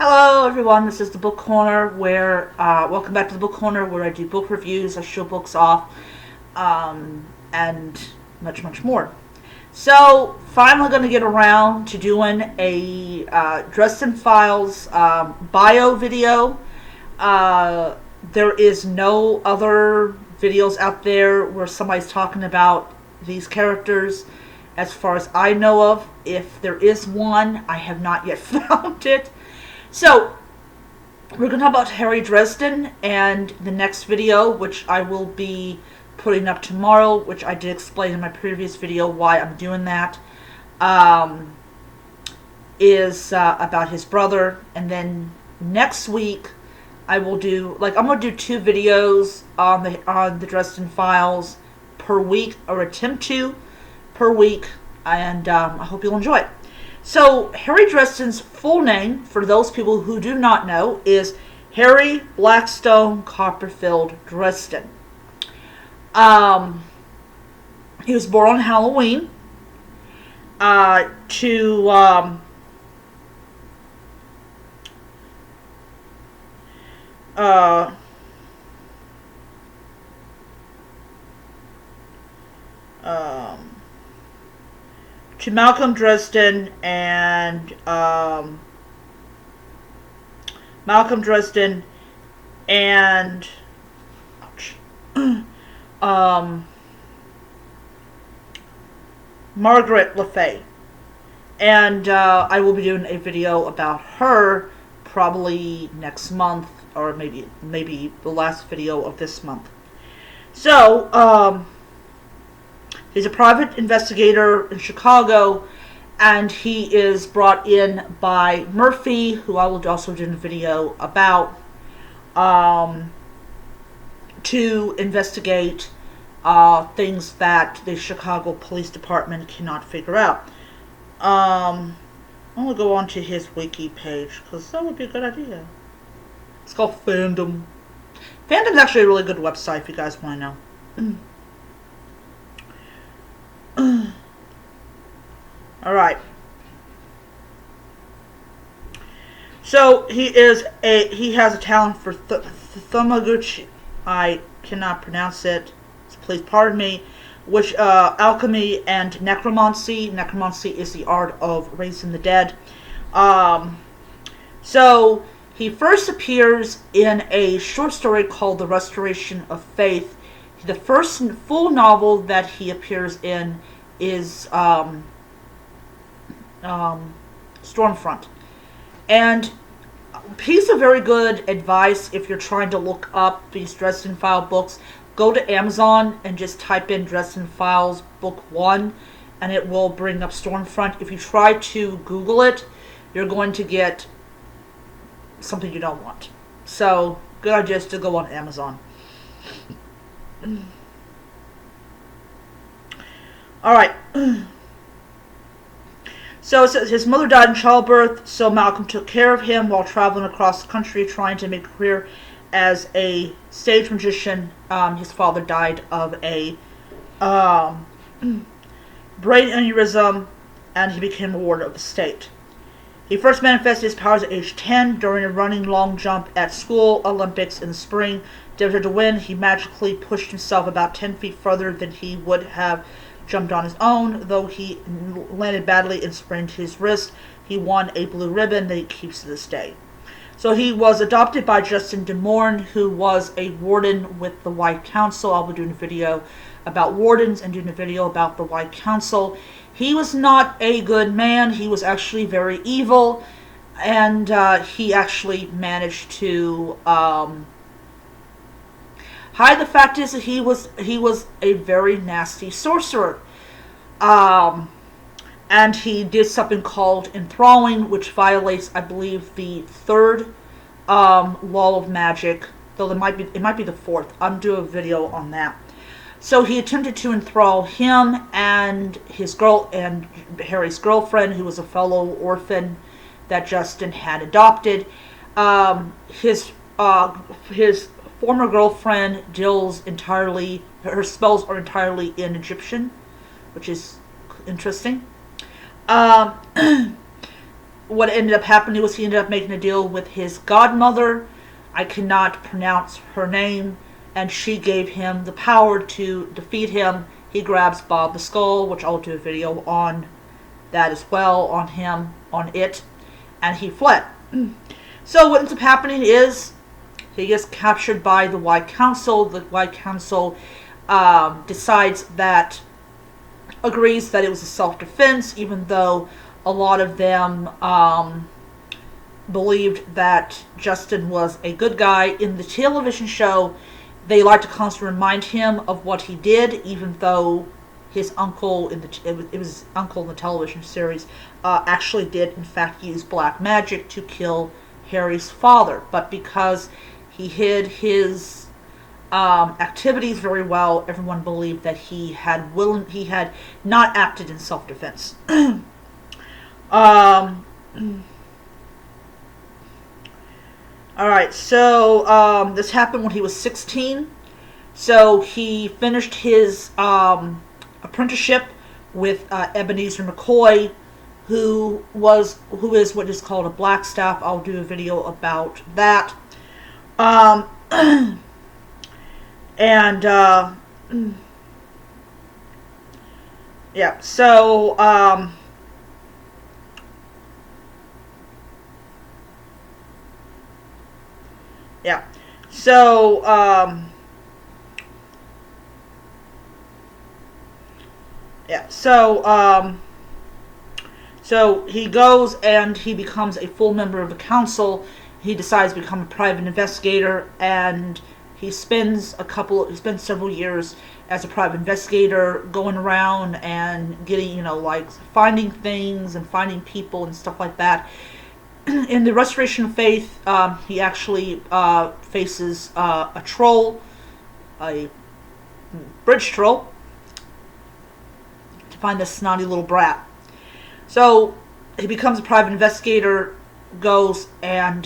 Hello everyone, this is the Book Corner where, welcome back to the Book Corner where I do book reviews, I show books off, and much more. So, finally going to get around to doing a Dresden Files bio video. There is no other videos out there where somebody's talking about these characters as far as I know of. If there is one, I have not yet found it. So, we're going to talk about Harry Dresden, and the next video, which I will be putting up tomorrow, which I did explain in my previous video why I'm doing that, is about his brother. And then next week, I will do, I'm going to do 2 videos on the Dresden Files per week, or attempt to per week, and I hope you'll enjoy it. So, Harry Dresden's full name, for those people who do not know, is Harry Blackstone Copperfield Dresden. He was born on Halloween to Malcolm Dresden and Margaret LaFay. And I will be doing a video about her probably next month, or maybe the last video of this month. So, he's a private investigator in Chicago, and he is brought in by Murphy, who I will also do a video about, to investigate things that the Chicago Police Department cannot figure out. I'm going to go on to his wiki page, because that would be a good idea. It's called Fandom. Fandom's actually a really good website if you guys want to know. Alright. So, he has a talent for Thaumaturgy. I cannot pronounce it, so please pardon me. Which, alchemy and necromancy. Necromancy is the art of raising the dead. So, he first appears in a short story called The Restoration of Faith. The first full novel that he appears in is Stormfront. And piece of very good advice if you're trying to look up these Dresden File books, go to Amazon and just type in Dresden Files Book 1 and it will bring up Stormfront. If you try to Google it, you're going to get something you don't want. So, good idea is to go on Amazon. Alright. So it says his mother died in childbirth, so Malcolm took care of him while traveling across the country trying to make a career as a stage magician. His father died of a brain aneurysm, and he became a ward of the state. He first manifested his powers at age 10 during a running long jump at school Olympics in the spring. Desperate to win, he magically pushed himself about 10 feet further than he would have jumped on his own. Though he landed badly and sprained his wrist, he won a blue ribbon that he keeps to this day. So he was adopted by Justin DeMorn, who was a warden with the White Council. I'll be doing a video about wardens and doing a video about the White Council. He was not a good man. He was actually very evil, and he actually managed to hide the fact is that he was a very nasty sorcerer. And he did something called enthralling, which violates, I believe, the 3rd law of magic. Though it might be the 4th. I'm doing a video on that. So he attempted to enthrall him and Harry's girlfriend, who was a fellow orphan that Justin had adopted. His former girlfriend deals entirely, her spells are entirely in Egyptian, which is interesting. what ended up happening was he ended up making a deal with his godmother. I cannot pronounce her name, and she gave him the power to defeat him. He grabs Bob the Skull, which I'll do a video on that as well, on him, on it, and he fled. So what ends up happening is he gets captured by the White Council. The White Council decides that, agrees that it was a self-defense, even though a lot of them believed that Justin was a good guy. In the television show, they like to constantly remind him of what he did, even though his uncle it was his uncle in the television series actually did in fact use black magic to kill Harry's father. But because he hid his activities very well, everyone believed that he had not acted in self-defense. Alright, so this happened when he was 16. So he finished his apprenticeship with Ebenezer McCoy, who is what is called a blackstaff. I'll do a video about that. And yeah, so yeah, so yeah, so he goes and he becomes a full member of the council. He decides to become a private investigator, and he spends several years as a private investigator, going around and getting, like finding things and finding people and stuff like that. In the Restoration of Faith, he actually faces a troll, a bridge troll, to find this snotty little brat. So he becomes a private investigator, goes and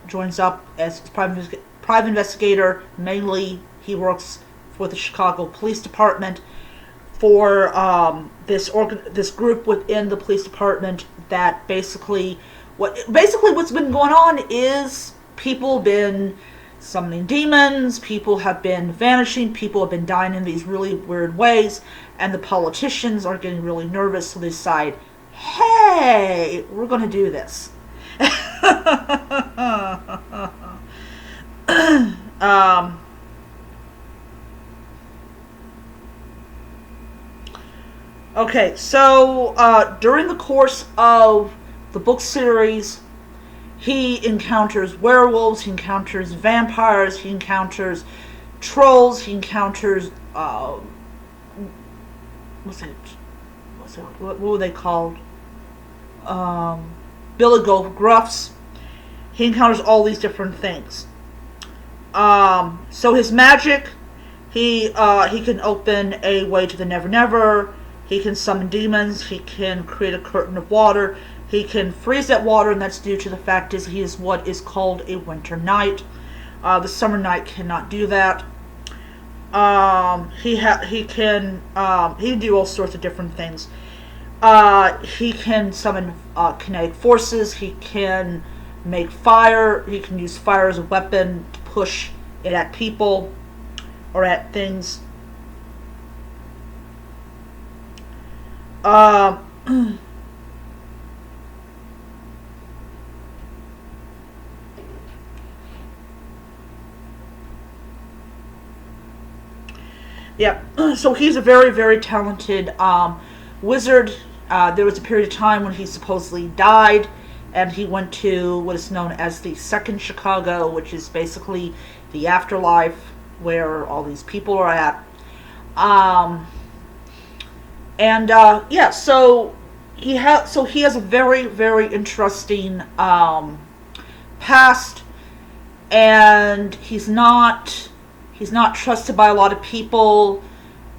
joins up as a private investigator. Mainly, he works for the Chicago Police Department, for this group within the police department that basically what's been going on is people have been summoning demons, people have been vanishing, people have been dying in these really weird ways, and the politicians are getting really nervous, so they decide, hey, we're going to do this. Okay, so during the course of the book series, he encounters werewolves, he encounters vampires, he encounters trolls, he encounters what were they called? Billy Goat Gruffs. He encounters all these different things. So his magic, he can open a way to the Never Never. He can summon demons. He can create a curtain of water. He can freeze that water, and that's due to the fact is he is what is called a winter knight. The summer knight cannot do that. He can do all sorts of different things. He can summon kinetic forces. He can make fire. He can use fire as a weapon to push it at people or at things. Yeah, so he's a very, very talented wizard. There was a period of time when he supposedly died, and he went to what is known as the Second Chicago, which is basically the afterlife where all these people are at. Yeah, so he has a very, very interesting past, and he's not trusted by a lot of people,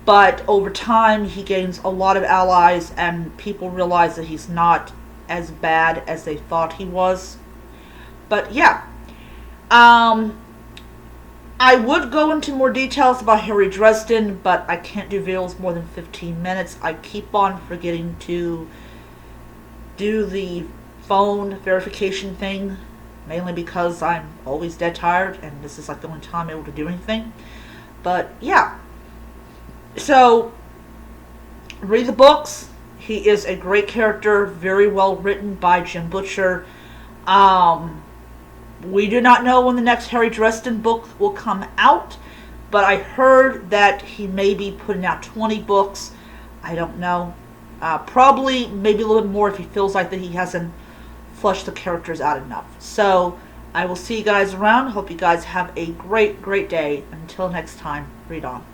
but over time he gains a lot of allies, and people realize that he's not as bad as they thought he was. But yeah, I would go into more details about Harry Dresden, but I can't do videos more than 15 minutes. I keep on forgetting to do the phone verification thing, mainly because I'm always dead tired and this is like the only time I'm able to do anything. But yeah, so read the books. He is a great character, very well written by Jim Butcher. We do not know when the next Harry Dresden book will come out, but I heard that he may be putting out 20 books. I don't know. Probably, maybe a little bit more if he feels like that he hasn't fleshed the characters out enough. So, I will see you guys around. Hope you guys have a great, great day. Until next time, read on.